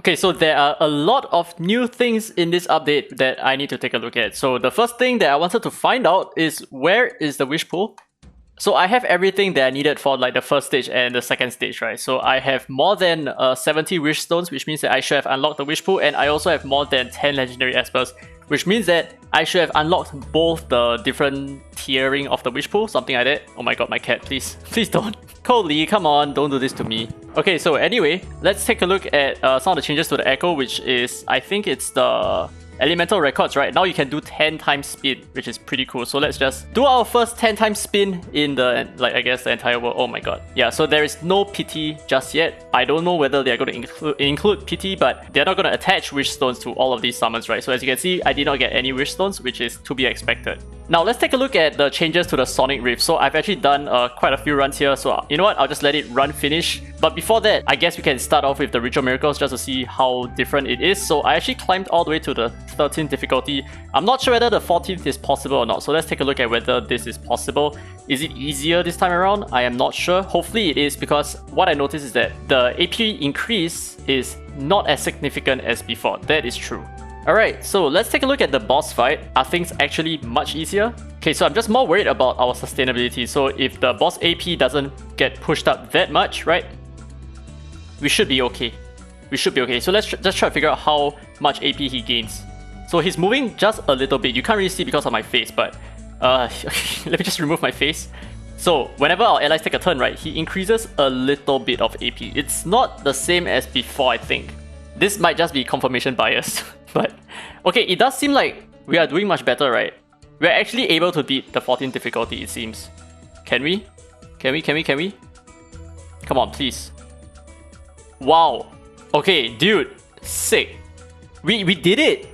Okay, so there are a lot of new things in this update that I need to take a look at. So the first thing that I wanted to find out is where is the wish pool? So I have everything that I needed for like the first stage and the second stage, right? So I have more than 70 wish stones, which means that I should have unlocked the wish pool, and I also have more than 10 legendary espers, which means that I should have unlocked both the different tiering of the wish pool, something like that. Oh my god, my cat, please. Please don't. Coley, come on, don't do this to me. Okay, so anyway, let's take a look at some of the changes to the echo, which is, I think it's the elemental records, right? Now you can do 10 times spin, which is pretty cool. So let's just do our first 10 times spin in the, like, I guess the entire world. Oh my god. Yeah, so there is no pity just yet. I don't know whether they're going to include pity, but they're not going to attach wish stones to all of these summons, right? So as you can see, I did not get any wish stones, which is to be expected. Now let's take a look at the changes to the Sonic Rift. So I've actually done quite a few runs here, so you know what, I'll just let it run finish. But before that, I guess we can start off with the Ritual Miracles just to see how different it is. So I actually climbed all the way to the 13th difficulty. I'm not sure whether the 14th is possible or not, so let's take a look at whether this is possible. Is it easier this time around? I am not sure. Hopefully it is, because what I noticed is that the AP increase is not as significant as before. That is true. Alright, so let's take a look at the boss fight. Are things actually much easier? Okay, so I'm just more worried about our sustainability. So if the boss AP doesn't get pushed up that much, right? We should be okay. We should be okay. So let's just try to figure out how much AP he gains. So he's moving just a little bit. You can't really see because of my face, but let me just remove my face. So whenever our allies take a turn, right, he increases a little bit of AP. It's not the same as before, I think. This might just be confirmation bias. But okay, it does seem like we are doing much better, right? We're actually able to beat the 14th difficulty, it seems. Can we? Can we? Come on, please. Wow. Okay, dude. Sick. We did it!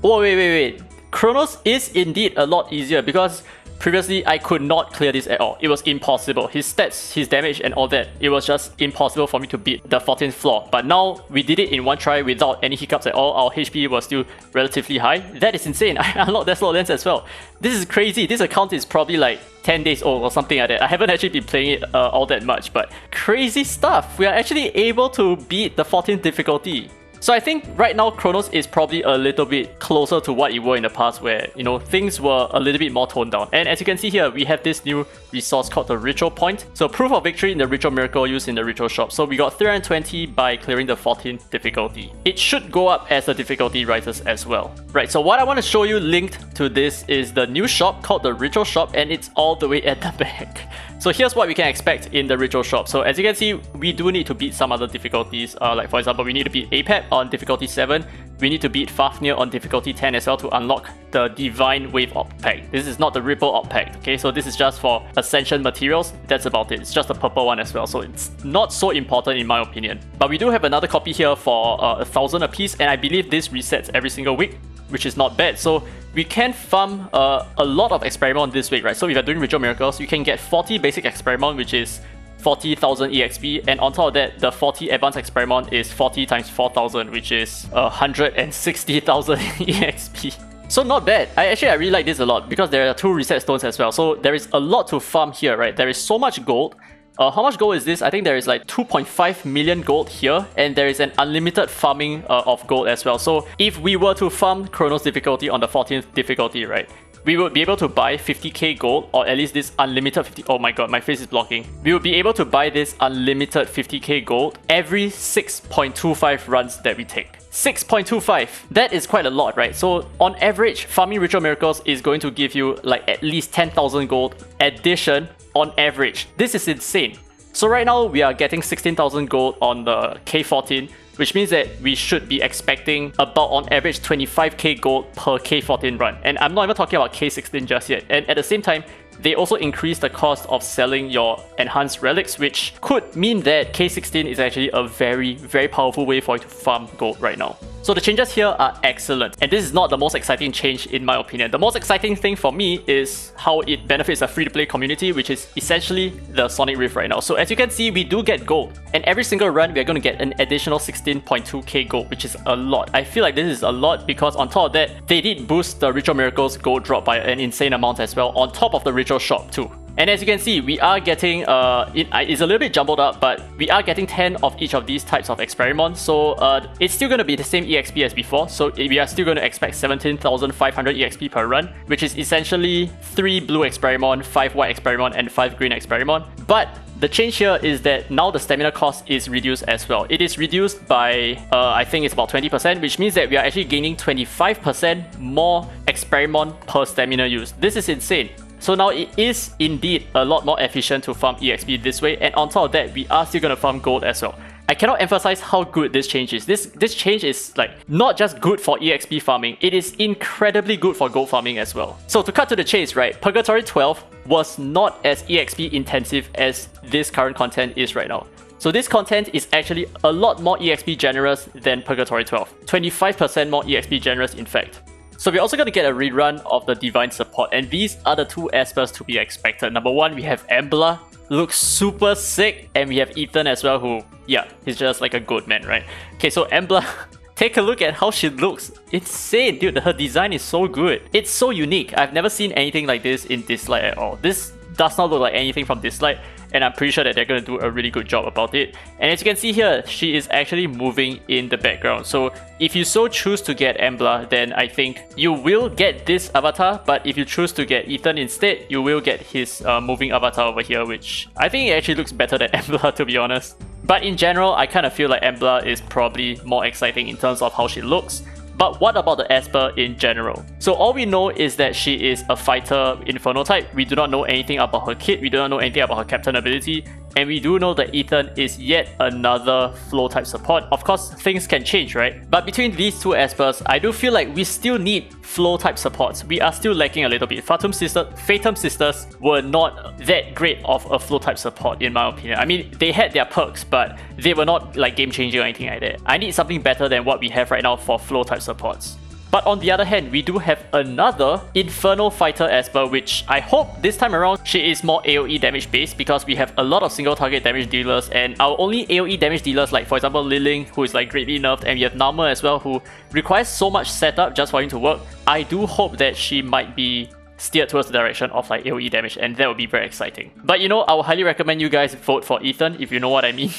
Oh, wait. Chronos is indeed a lot easier, because previously I could not clear this at all. It was impossible. His stats, his damage and all that, it was just impossible for me to beat the 14th floor. But now we did it in one try without any hiccups at all. Our HP was still relatively high. That is insane. I unlocked that slow lens as well. This is crazy. This account is probably like 10 days old or something like that. I haven't actually been playing it all that much, but crazy stuff. We are actually able to beat the 14th difficulty. So I think right now Chronos is probably a little bit closer to what it were in the past, where, you know, things were a little bit more toned down. And as you can see here, we have this new resource called the Ritual Point. So proof of victory in the Ritual Miracle used in the Ritual Shop. So we got 320 by clearing the 14th difficulty. It should go up as the difficulty rises as well. Right, so what I want to show you linked to this is the new shop called the Ritual Shop, and it's all the way at the back. So here's what we can expect in the Ritual Shop. So as you can see, we do need to beat some other difficulties. Like for example, we need to beat APEP on difficulty 7. We need to beat Fafnir on difficulty 10 as well to unlock the Divine Wave Op Pack. This is not the Ripple Op Pack, okay? So this is just for Ascension materials. That's about it. It's just a purple one as well. So it's not so important in my opinion. But we do have another copy here for 1,000 apiece, and I believe this resets every single week, which is not bad. So we can farm a lot of experiment this week, right? So if you're doing Ritual Miracles, you can get 40 basic experiment, which is 40,000 EXP, and on top of that, the 40 advanced experiment is 40 times 4,000, which is 160,000 EXP. So not bad. I really like this a lot, because there are 2 reset stones as well. So there is a lot to farm here, right? There is so much gold. How much gold is this? I think there is like 2.5 million gold here, and there is an unlimited farming of gold as well. So if we were to farm Chronos difficulty on the 14th difficulty, right, we would be able to buy 50k gold, or at least this unlimited 50... Oh my god, my face is blocking. We would be able to buy this unlimited 50k gold every 6.25 runs that we take. 6.25! That is quite a lot, right? So on average, farming Ritual Miracles is going to give you like at least 10,000 gold addition on average. This is insane. So right now we are getting 16,000 gold on the K14, which means that we should be expecting about on average 25k gold per K14 run. And I'm not even talking about K16 just yet. And at the same time, they also increase the cost of selling your enhanced relics, which could mean that K16 is actually a very, very powerful way for you to farm gold right now. So the changes here are excellent, and this is not the most exciting change in my opinion. The most exciting thing for me is how it benefits a free-to-play community, which is essentially the Sonic Rift right now. So as you can see, we do get gold, and every single run we are going to get an additional 16.2k gold, which is a lot. I feel like this is a lot because on top of that, they did boost the Ritual Miracles gold drop by an insane amount as well, on top of the Ritual Shop too. And as you can see, we are getting, it's a little bit jumbled up, but we are getting 10 of each of these types of Experimon. So it's still going to be the same EXP as before. So we are still going to expect 17,500 EXP per run, which is essentially 3 blue Experimon, 5 white Experimon, and 5 green Experimon. But the change here is that now the stamina cost is reduced as well. It is reduced by, I think it's about 20%, which means that we are actually gaining 25% more Experimon per stamina use. This is insane. So now it is indeed a lot more efficient to farm EXP this way, and on top of that, we are still going to farm gold as well. I cannot emphasize how good this change is. This change is like not just good for EXP farming, it is incredibly good for gold farming as well. So to cut to the chase, right, Purgatory 12 was not as EXP intensive as this current content is right now. So this content is actually a lot more EXP generous than Purgatory 12. 25% more EXP generous in fact. So we're also going to get a rerun of the Divine Support, and these are the 2 espers to be expected. Number 1, we have Embla, looks super sick, and we have Ethan as well, who, yeah, he's just like a good man, right? Okay, so Embla, take a look at how she looks. Insane, dude, her design is so good. It's so unique. I've never seen anything like this in Dislyte at all. This does not look like anything from Dislyte, and I'm pretty sure that they're going to do a really good job about it. And as you can see here, she is actually moving in the background. So if you so choose to get Embla, then I think you will get this avatar, but if you choose to get Ethan instead, you will get his moving avatar over here, which I think it actually looks better than Embla, to be honest. But in general, I kind of feel like Embla is probably more exciting in terms of how she looks. But what about the Esper in general? So all we know is that she is a fighter Inferno type. We do not know anything about her kit, we do not know anything about her captain ability, and we do know that Ethan is yet another flow type support. Of course, things can change, right? But between these 2 espers, I do feel like we still need flow type supports. We are still lacking a little bit. Fatum Sisters were not that great of a flow type support in my opinion. I mean, they had their perks, but they were not like game changing or anything like that. I need something better than what we have right now for flow type supports. But on the other hand, we do have another Infernal Fighter Esper, which I hope this time around she is more AoE damage based, because we have a lot of single target damage dealers, and our only AoE damage dealers, like for example Liling, who is like greatly nerfed, and we have Nauma as well, who requires so much setup just for him to work. I do hope that she might be steered towards the direction of like AoE damage, and that would be very exciting. But you know, I would highly recommend you guys vote for Ethan, if you know what I mean.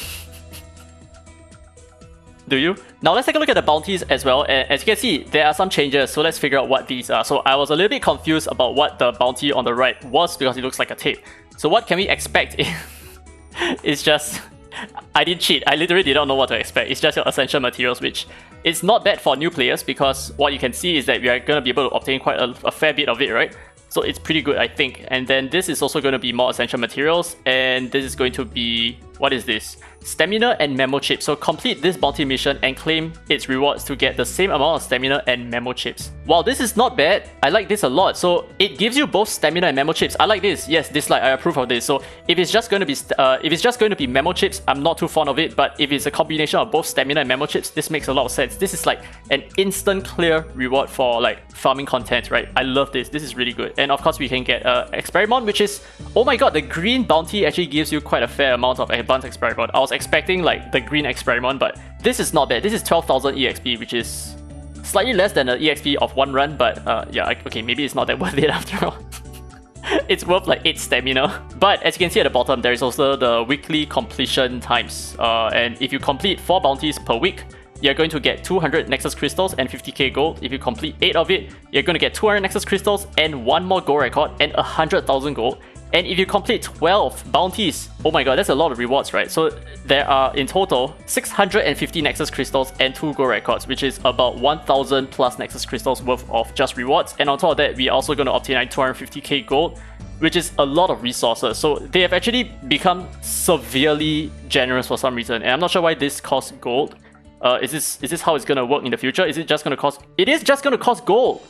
Do you? Now let's take a look at the bounties as well. And as you can see, there are some changes, so let's figure out what these are. So I was a little bit confused about what the bounty on the right was, because it looks like a tape. So what can we expect? It's just, I didn't cheat. I literally did not know what to expect. It's just your essential materials, which is not bad for new players, because what you can see is that we are going to be able to obtain quite a fair bit of it, right? So it's pretty good, I think. And then this is also going to be more essential materials, and this is going to be, what is this? Stamina and memo chips. So complete this bounty mission and claim its rewards to get the same amount of stamina and memo chips. Wow, this is not bad. I like this a lot. So it gives you both stamina and memo chips. I like this. Yes, Dislyte, I approve of this. So if it's just going to be memo chips, I'm not too fond of it. But if it's a combination of both stamina and memo chips, this makes a lot of sense. This is like an instant clear reward for like farming content, right? I love this. This is really good. And of course, we can get Experimon, which is, oh my god, the green bounty actually gives you quite a fair amount of advanced Experimon. I was expecting like the green Experimon, but this is not bad. This is 12,000 EXP, which is slightly less than the EXP of 1 run, but yeah, okay, maybe it's not that worth it after all. It's worth like 8 stamina. But as you can see at the bottom, there is also the weekly completion times. And if you complete 4 bounties per week, you're going to get 200 Nexus Crystals and 50k gold. If you complete 8 of it, you're going to get 200 Nexus Crystals and 1 more gold record and 100,000 gold. And if you complete 12 bounties, oh my god, that's a lot of rewards, right? So there are in total 650 Nexus Crystals and 2 gold records, which is about 1,000 plus Nexus Crystals worth of just rewards. And on top of that, we're also going to obtain like 250k gold, which is a lot of resources. So they have actually become severely generous for some reason. And I'm not sure why this costs gold. Is this how it's going to work in the future? Is it just going to cost... It is just going to cost gold!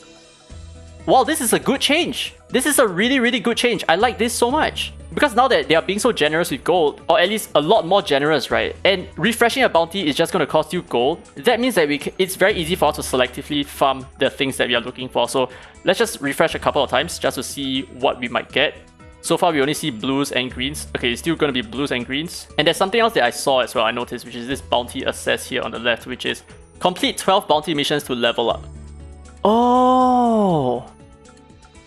Wow, this is a good change. This is a really, really good change. I like this so much. Because now that they are being so generous with gold, or at least a lot more generous, right? And refreshing a bounty is just going to cost you gold. That means that it's very easy for us to selectively farm the things that we are looking for. So let's just refresh a couple of times just to see what we might get. So far, we only see blues and greens. Okay, it's still going to be blues and greens. And there's something else that I saw as well, I noticed, which is this bounty assess here on the left, which is complete 12 bounty missions to level up. Oh!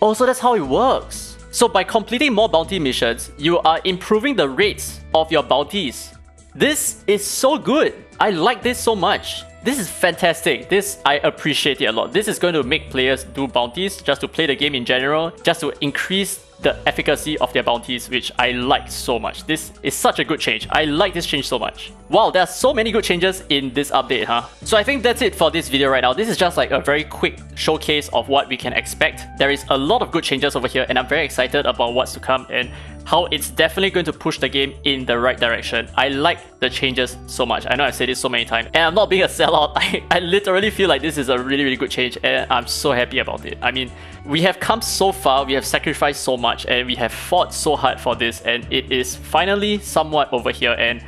Oh, so that's how it works. So by completing more bounty missions, you are improving the rates of your bounties. This is so good. I like this so much. This is fantastic. This, I appreciate it a lot. This is going to make players do bounties just to play the game in general, just to increase the efficacy of their bounties, which I like so much. This is such a good change. I like this change so much. Wow, there are so many good changes in this update, huh? So I think that's it for this video right now. This is just like a very quick showcase of what we can expect. There is a lot of good changes over here, and I'm very excited about what's to come and how it's definitely going to push the game in the right direction. I like the changes so much. I know I've said this so many times, and I'm not being a sellout. I literally feel like this is a really, really good change, and I'm so happy about it. I mean, we have come so far, we have sacrificed so much, and we have fought so hard for this, and it is finally somewhat over here, and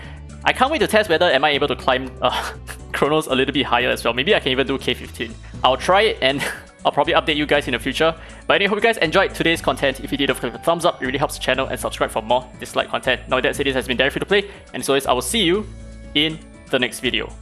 I can't wait to test whether am I able to climb Chronos a little bit higher as well. Maybe I can even do K15. I'll try it, and I'll probably update you guys in the future. But anyway, hope you guys enjoyed today's content. If you did, don't forget to click the thumbs up. It really helps the channel, and subscribe for more Dislyte content. Now with that said, this has been Derek Free to Play, and as always, I will see you in the next video.